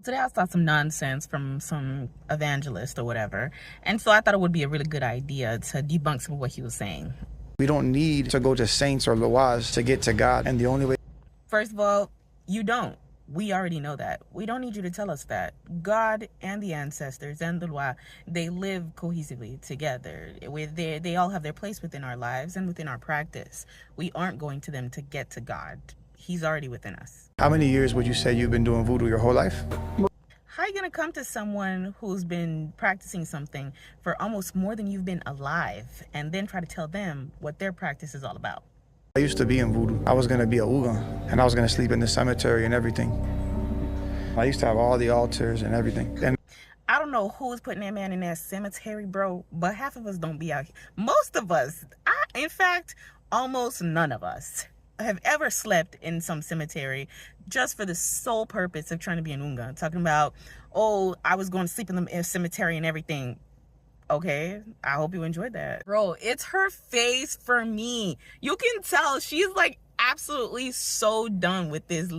Today I saw some nonsense from some evangelist or whatever, and so I thought it would be a really good idea to debunk some of what he was saying. We don't need to go to saints or loas to get to God, and the only way... First of all, you don't. We already know that. We don't need you to tell us that. God and the ancestors and the Loi, they live cohesively together. They all have their place within our lives and within our practice. We aren't going to them to get to God. He's already within us. How many years would you say you've been doing voodoo your whole life? How are you going to come to someone who's been practicing something for almost more than you've been alive and then try to tell them what their practice is all about? I used to be in voodoo. I was going to be a Uga, and I was going to sleep in the cemetery and everything. I used to have all the altars and everything. And I don't know who's putting that man in that cemetery, bro, but half of us don't be out here. Most of us, in fact, almost none of us have ever slept in some cemetery just for the sole purpose of trying to be an Unga. Talking about, oh, I was going to sleep in the cemetery and everything. Okay, I hope you enjoyed that. Bro, it's her face for me. You can tell she's like absolutely so done with this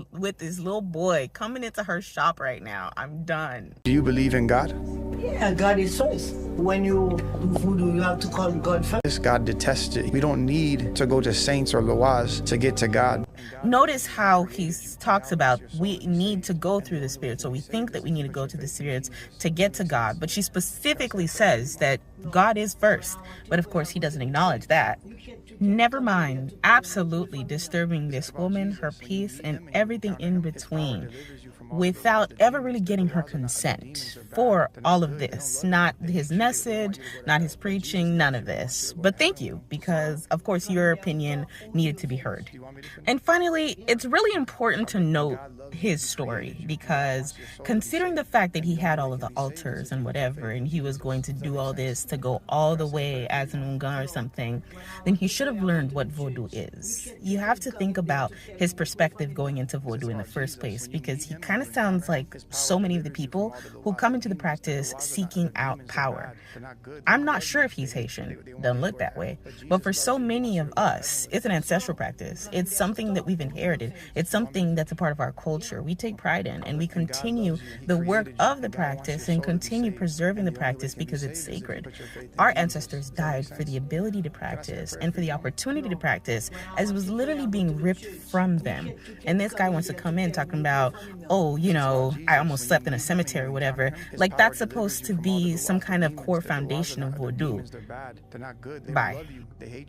little boy coming into her shop right now. I'm done. do you believe in God? Yeah, God is first. When you do voodoo, you have to call God first. This God detests it. We don't need to go to saints or loas to get to God. Notice how he talks about we need to go through the spirits, so we think that we need to go to the spirits to get to God, but she specifically says that God is first, but of course he doesn't acknowledge that. Never mind absolutely disturbing this woman, her peace, and everything in between without ever really getting her consent for all of this. Not his message, not his preaching, none of this. But thank you, because of course your opinion needed to be heard. And finally, it's really important to note his story, because considering the fact that he had all of the altars and whatever, and he was going to do all this to go all the way as an Unga or something, then he should have learned what Vodou is. You have to think about his perspective going into Vodou in the first place, because he kind of sounds like so many of the people who come into the practice seeking out power. I'm not sure if he's Haitian, doesn't look that way, but for so many of us, it's an ancestral practice. It's something that we've inherited. It's something that's a part of our culture. We take pride in, and we continue the work of the practice and continue preserving the practice because it's sacred. Our ancestors died for the ability to practice and for the opportunity to practice, as it was literally being ripped from them. And this guy wants to come in talking about, oh, you know, I almost slept in a cemetery or whatever. Like that's supposed to be some kind of core foundation of Vodou. Bye.